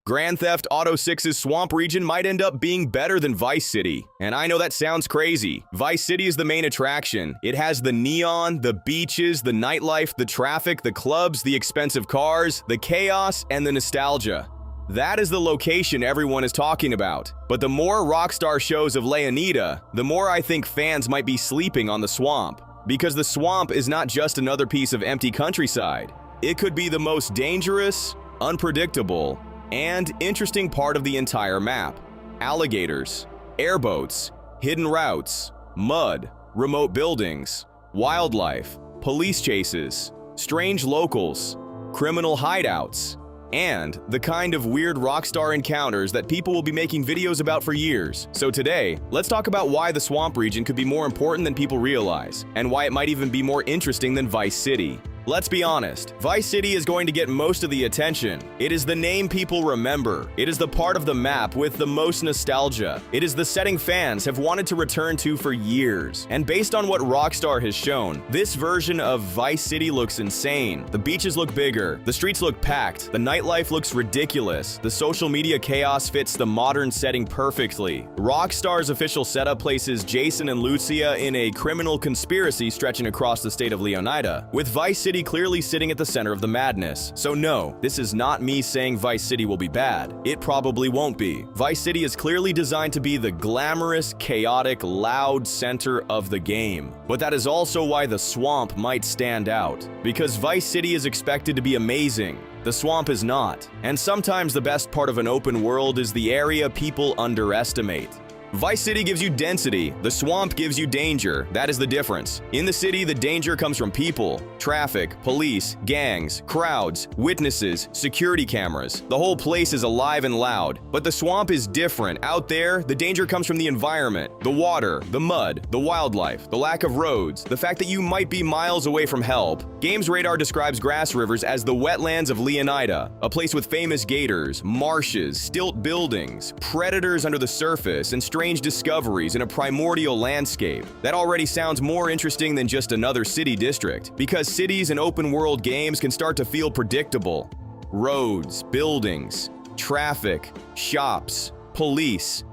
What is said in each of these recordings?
Grand Theft Auto 6's swamp region might end up being better than Vice City. And I know that sounds crazy. Vice City is the main attraction. It has the neon, the beaches, the nightlife, the traffic, the clubs, the expensive cars, the chaos, and the nostalgia. That is the location everyone is talking about. But the more Rockstar shows of Leonida, the more I think fans might be sleeping on the swamp. Because the swamp is not just another piece of empty countryside. It could be the most dangerous, unpredictable, and interesting part of the entire map. Alligators, airboats, hidden routes, mud, remote buildings, wildlife, police chases, strange locals, criminal hideouts, and the kind of weird Rockstar encounters that people will be making videos about for years. So today, let's talk about why the swamp region could be more important than people realize, and why it might even be more interesting than Vice City. Let's be honest, Vice City is going to get most of the attention. It is the name people remember. It is the part of the map with the most nostalgia. It is the setting fans have wanted to return to for years. And based on what Rockstar has shown, this version of Vice City looks insane. The beaches look bigger, the streets look packed, the nightlife looks ridiculous, the social media chaos fits the modern setting perfectly. Rockstar's official setup places Jason and Lucia in a criminal conspiracy stretching across the state of Leonida, with Vice City clearly sitting at the center of the madness. So no, this is not me saying Vice City will be bad. It probably won't be. Vice City is clearly designed to be the glamorous, chaotic, loud center of the game. But that is also why the swamp might stand out. Because Vice City is expected to be amazing. The swamp is not. And sometimes the best part of an open world is the area people underestimate. Vice City gives you density, the swamp gives you danger. That is the difference. In the city, the danger comes from people, traffic, police, gangs, crowds, witnesses, security cameras. The whole place is alive and loud. But the swamp is different. Out there, the danger comes from the environment, the water, the mud, the wildlife, the lack of roads, the fact that you might be miles away from help. Games Radar describes Grassrivers as the wetlands of Leonida, a place with famous gators, marshes, stilt buildings, predators under the surface, and strange discoveries in a primordial landscape. That already sounds more interesting than just another city district, because cities and open-world games can start to feel predictable. Roads, buildings, traffic, shops, police.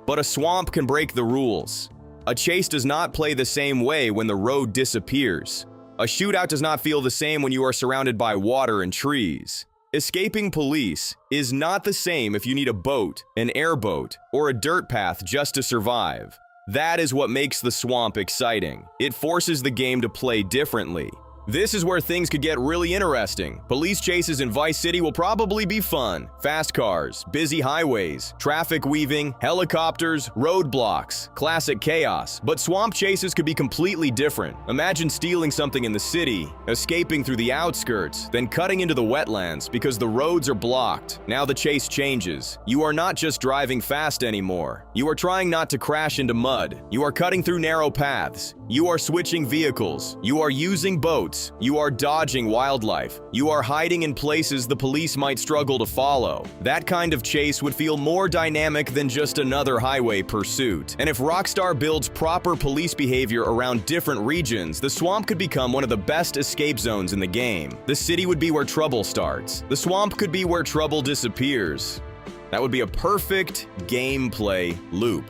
But a swamp can break the rules. A chase does not play the same way when the road disappears. A shootout does not feel the same when you are surrounded by water and trees. Escaping police is not the same if you need a boat, an airboat, or a dirt path just to survive. That is what makes the swamp exciting. It forces the game to play differently. This is where things could get really interesting. Police chases in Vice City will probably be fun. Fast cars, busy highways, traffic weaving, helicopters, roadblocks, classic chaos. But swamp chases could be completely different. Imagine stealing something in the city, escaping through the outskirts, then cutting into the wetlands because the roads are blocked. Now the chase changes. You are not just driving fast anymore. You are trying not to crash into mud. You are cutting through narrow paths. You are switching vehicles. You are using boats. You are dodging wildlife. You are hiding in places the police might struggle to follow. That kind of chase would feel more dynamic than just another highway pursuit. And if Rockstar builds proper police behavior around different regions, the swamp could become one of the best escape zones in the game. The city would be where trouble starts. The swamp could be where trouble disappears. That would be a perfect gameplay loop.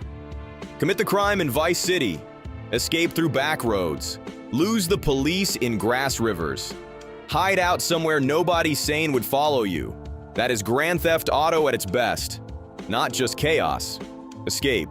Commit the crime in Vice City. Escape through back roads. Lose the police in Grassrivers. Hide out somewhere nobody sane would follow you. That is Grand Theft Auto at its best. Not just chaos. Escape.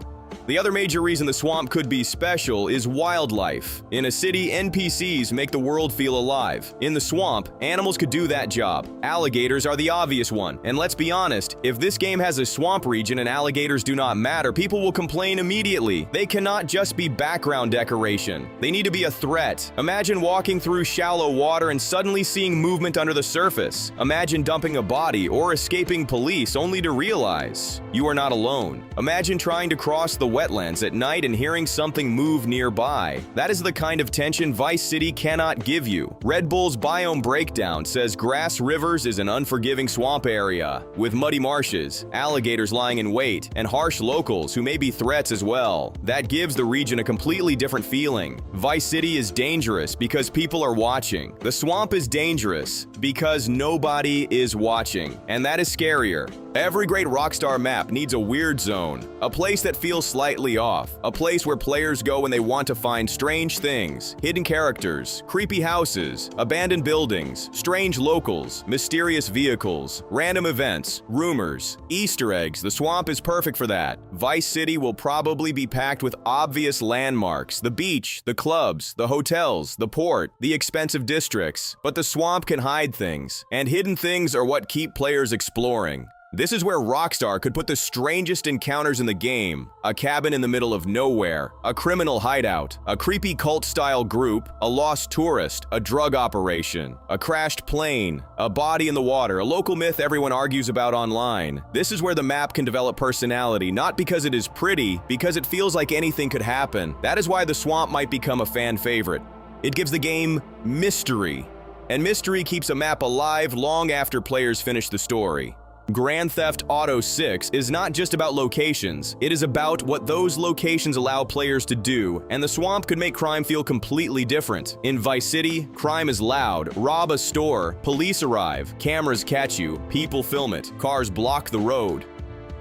The other major reason the swamp could be special is wildlife. In a city, NPCs make the world feel alive. In the swamp, animals could do that job. Alligators are the obvious one. And let's be honest, if this game has a swamp region and alligators do not matter, people will complain immediately. They cannot just be background decoration. They need to be a threat. Imagine walking through shallow water and suddenly seeing movement under the surface. Imagine dumping a body or escaping police only to realize you are not alone. Imagine trying to cross the wetlands at night and hearing something move nearby. That is the kind of tension Vice City cannot give you. Red Bull's Biome Breakdown says Grassrivers is an unforgiving swamp area, with muddy marshes, alligators lying in wait, and harsh locals who may be threats as well. That gives the region a completely different feeling. Vice City is dangerous because people are watching. The swamp is dangerous Because nobody is watching, and that is scarier. Every great Rockstar map needs a weird zone, a place that feels slightly off, a place where players go when they want to find strange things, hidden characters, creepy houses, abandoned buildings, strange locals, mysterious vehicles, random events, rumors, Easter eggs. The swamp is perfect for that. Vice City will probably be packed with obvious landmarks, the beach, the clubs, the hotels, the port, the expensive districts, but the swamp can hide things, and hidden things are what keep players exploring. This is where Rockstar could put the strangest encounters in the game: a cabin in the middle of nowhere, a criminal hideout, a creepy cult-style group, a lost tourist, a drug operation, a crashed plane, a body in the water, a local myth everyone argues about online. This is where the map can develop personality, not because it is pretty, because it feels like anything could happen. That is why the swamp might become a fan favorite. It gives the game mystery, and mystery keeps a map alive long after players finish the story. Grand Theft Auto 6 is not just about locations, it is about what those locations allow players to do, and the swamp could make crime feel completely different. In Vice City, crime is loud, rob a store, police arrive, cameras catch you, people film it, cars block the road.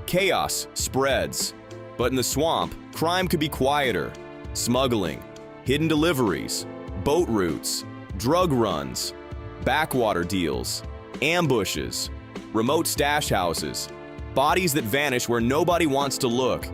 Chaos spreads. But in the swamp, crime could be quieter. Smuggling, hidden deliveries, boat routes, drug runs, backwater deals, ambushes, remote stash houses, bodies that vanish where nobody wants to look.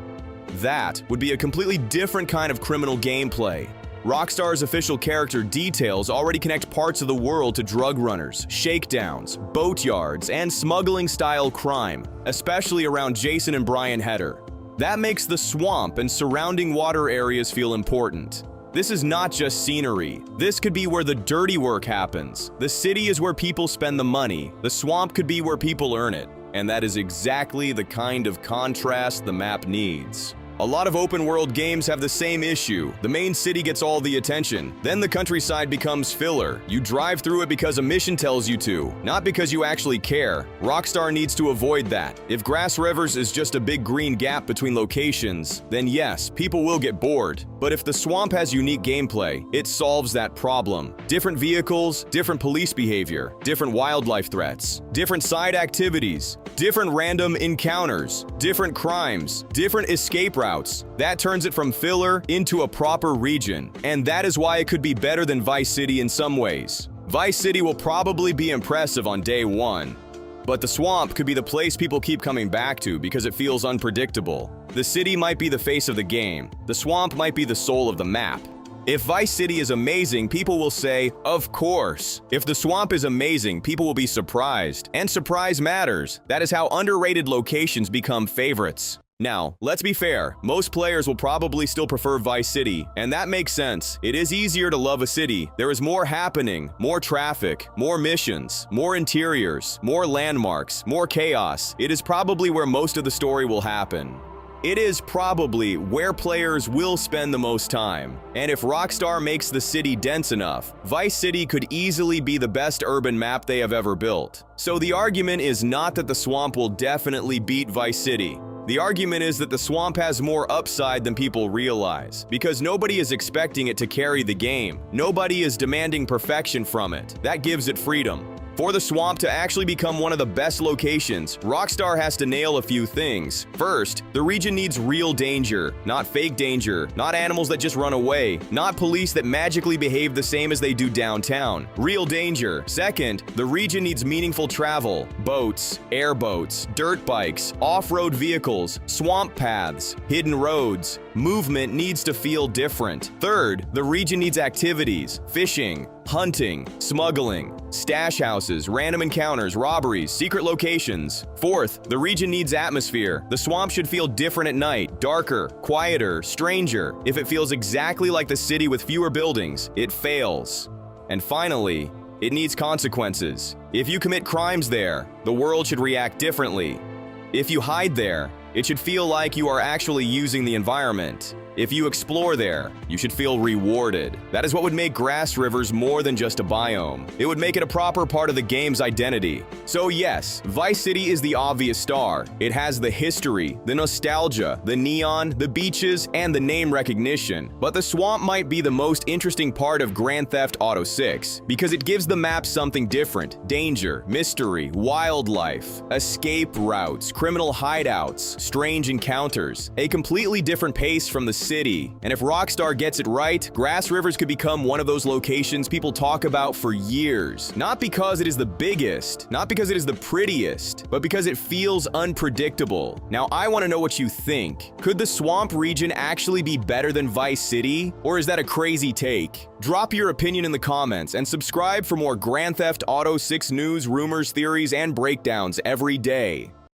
That would be a completely different kind of criminal gameplay. Rockstar's official character details already connect parts of the world to drug runners, shakedowns, boatyards, and smuggling-style crime, especially around Jason and Brian Heder. That makes the swamp and surrounding water areas feel important. This is not just scenery. This could be where the dirty work happens. The city is where people spend the money. The swamp could be where people earn it. And that is exactly the kind of contrast the map needs. A lot of open-world games have the same issue. The main city gets all the attention. Then the countryside becomes filler. You drive through it because a mission tells you to, not because you actually care. Rockstar needs to avoid that. If Grassrivers is just a big green gap between locations, then yes, people will get bored. But if the swamp has unique gameplay, it solves that problem. Different vehicles, different police behavior, different wildlife threats, different side activities, different random encounters, different crimes, different escape routes. That turns it from filler into a proper region, and that is why it could be better than Vice City in some ways. Vice City will probably be impressive on day one, but the swamp could be the place people keep coming back to because it feels unpredictable. The city might be the face of the game. The swamp might be the soul of the map. If Vice City is amazing, people will say, of course. If the swamp is amazing, people will be surprised. And surprise matters. That is how underrated locations become favorites. Now, let's be fair, most players will probably still prefer Vice City, and that makes sense. It is easier to love a city. There is more happening, more traffic, more missions, more interiors, more landmarks, more chaos. It is probably where most of the story will happen. It is probably where players will spend the most time. And if Rockstar makes the city dense enough, Vice City could easily be the best urban map they have ever built. So the argument is not that the swamp will definitely beat Vice City. The argument is that the swamp has more upside than people realize, because nobody is expecting it to carry the game. Nobody is demanding perfection from it. That gives it freedom. For the swamp to actually become one of the best locations, Rockstar has to nail a few things. First, the region needs real danger, not fake danger, not animals that just run away, not police that magically behave the same as they do downtown. Real danger. Second, the region needs meaningful travel, boats, airboats, dirt bikes, off-road vehicles, swamp paths, hidden roads. Movement needs to feel different. Third, the region needs activities, fishing, hunting, smuggling, stash houses, random encounters, robberies, secret locations. Fourth, the region needs atmosphere. The swamp should feel different at night, darker, quieter, stranger. If it feels exactly like the city with fewer buildings, it fails. And finally, it needs consequences. If you commit crimes there, the world should react differently. If you hide there, It should feel like you are actually using the environment. If you explore there, you should feel rewarded. That is what would make Grassrivers more than just a biome. It would make it a proper part of the game's identity. So yes, Vice City is the obvious star. It has the history, the nostalgia, the neon, the beaches, and the name recognition. But the swamp might be the most interesting part of Grand Theft Auto 6, because it gives the map something different: danger, mystery, wildlife, escape routes, criminal hideouts, strange encounters, a completely different pace from the city. And if Rockstar gets it right, Grassrivers could become one of those locations people talk about for years. Not because it is the biggest, not because it is the prettiest, but because it feels unpredictable. Now, I want to know what you think. Could the swamp region actually be better than Vice City? Or is that a crazy take? Drop your opinion in the comments and subscribe for more Grand Theft Auto 6 news, rumors, theories, and breakdowns every day.